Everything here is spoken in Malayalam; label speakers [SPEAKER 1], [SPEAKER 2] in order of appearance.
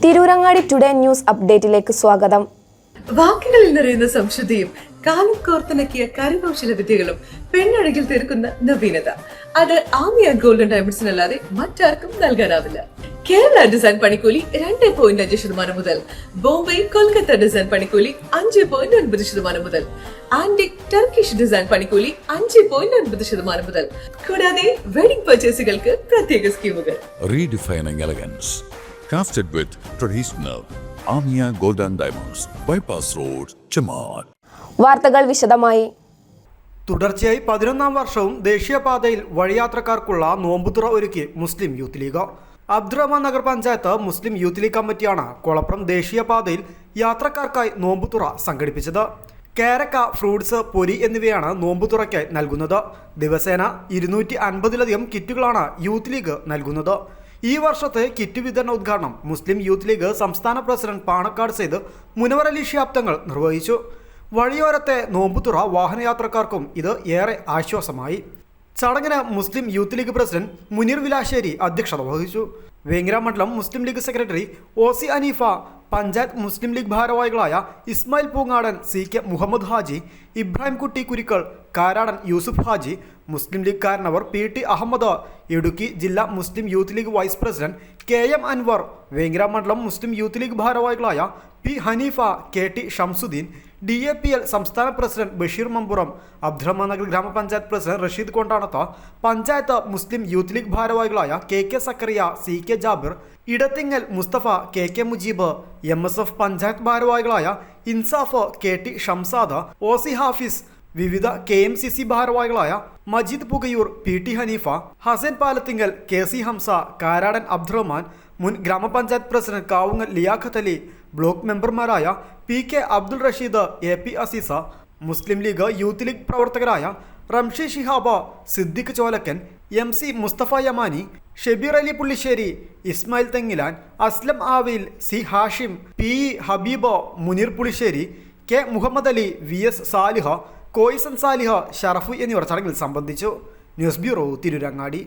[SPEAKER 1] തിരൂരങ്ങാടി ടുഡേ ന്യൂസ് അപ്ഡേറ്റിലേക്ക് സ്വാഗതം.
[SPEAKER 2] വാക്കുകളിൽ നിറയുന്ന സംശുദ്ധിയും കാലം കോർത്തിണക്കിയ കരകൗശല വിദ്യകളും പെണ്ണഴകിൽ തീർക്കുന്ന നവീനത അത് ആമിയ ഗോൾഡൻ ഡയമണ്ട്സിനല്ലാതെ മറ്റാർക്കും നൽകാനാവില്ല. കേരള ഡിസൈൻ പണിക്കൂലി 2.5% മുതൽ, ബോംബെ കൊൽക്കത്ത ഡിസൈൻ പണിക്കൂലി 5.9% മുതൽ, ആന്റിക് ടർക്കിഷ് ഡിസൈൻ പണിക്കൂലി 5.9% മുതൽ, കൂടാതെ വെഡിംഗ് പർച്ചേസുകൾക്ക് പ്രത്യേക സ്കീമുകൾ.
[SPEAKER 3] Redefining elegance, crafted with traditional Amia Golden Diamonds, Bypass Road, Chaman.
[SPEAKER 1] വാർത്തകൾ വിശദമായി.
[SPEAKER 4] തുടർച്ചയായി 11ാം വർഷവും ദേശീയപാതയിൽ വഴിയാത്രക്കാർക്കുള്ള നോമ്പുതുറ ഒരുക്കി മുസ്ലിം youth league. Abdurahman Nagar panchayat Muslim youth league കമ്മിറ്റിയാണ് കൊളപ്രം ദേശീയപാതയിൽ യാത്രക്കാർക്കായി നോമ്പുതുറ സംഘടിപ്പിച്ചത്. കേരക്ക, ഫ്രൂട്ട്സ്, പൊരി എന്നിവയാണ് നോമ്പുതുറയ്ക്കായി നൽകുന്നത്. ദിവസേന 250ലധികം കിറ്റുകളാണ് യൂത്ത് ലീഗ് നൽകുന്നത്. ഈ വർഷത്തെ കിറ്റ് വിതരണ ഉദ്ഘാടനം മുസ്ലിം യൂത്ത് ലീഗ് സംസ്ഥാന പ്രസിഡന്റ് പാണക്കാട് സെയ്ദ് മുനവർ അലി ശിഹാബ് തങ്ങൾ നിർവഹിച്ചു. വഴിയോരത്തെ നോമ്പുതുറ വാഹനയാത്രക്കാർക്കും ഇത് ഏറെ ആശ്വാസമായി. ചടങ്ങിന് Muslim youth league president Muneer Vilasseri അധ്യക്ഷത വഹിച്ചു. വേങ്ങര മണ്ഡലം Muslim league secretary OC Aneefa, panchayat Muslim league ഭാരവാഹികളായ Ismail Poongadan, CK Muhammad Haji, Ibrahim Kutty Kurikkal, Karadan Yusuf Haji, Muslim league കാരണവർ PT അഹമ്മദ്, ഇടുക്കി ജില്ലാ Muslim youth league vice president KM Anwar, Vengara മണ്ഡലം മുസ്ലിം യൂത്ത് ലീഗ് ഭാരവാഹികളായ P Haneefa, KT Shamsuddin, DAPL സംസ്ഥാന പ്രസിഡന്റ് ബഷീർ മമ്പുറം, അബ്ദുറഹ്മാൻ നഗർ ഗ്രാമപഞ്ചായത്ത് president Rasheed Kondanath, panchayat Muslim youth league ഭാരവാഹികളായ KK Zakariya, CK Jabir, Edathingal Musthafa, KK Mujeeb, MSF panchayat ഭാരവാഹികളായ ഇൻസാഫ്, KT ഷംസാദ്, OC ഹാഫിസ്, വിവിധ KMCC ഭാരവാഹികളായ മജീദ് പുകയൂർ, PT ഹനീഫ, ഹസൻ പാലത്തിങ്കൽ, KC ഹംസ, കാരാടൻ അബ്ദുറഹ്മാൻ, മുൻ ഗ്രാമപഞ്ചായത്ത് പ്രസിഡന്റ് കാവുങ്ങൽ ലിയാഖത്ത് അലി, ബ്ലോക്ക് മെമ്പർമാരായ PK Abdul Rasheed, AP Asees, Muslim league youth league പ്രവർത്തകരായ Ramshi ഷിഹാബ, Siddique Cholakkan, MC Mustafa Yamani, Shabeer Ali Pullisseri, Ismail Thengilan, Aslam ആവിൽ, C Hashim, PE Habib, Muneer പുളിശ്ശേരി, K മുഹമ്മദ് അലി, VS സാലിഹ, കോയിസൻ സാലിഹ, ഷറഫു എന്നിവർ ചടങ്ങിൽ സംബന്ധിച്ചു. News bureau, Tirurangadi.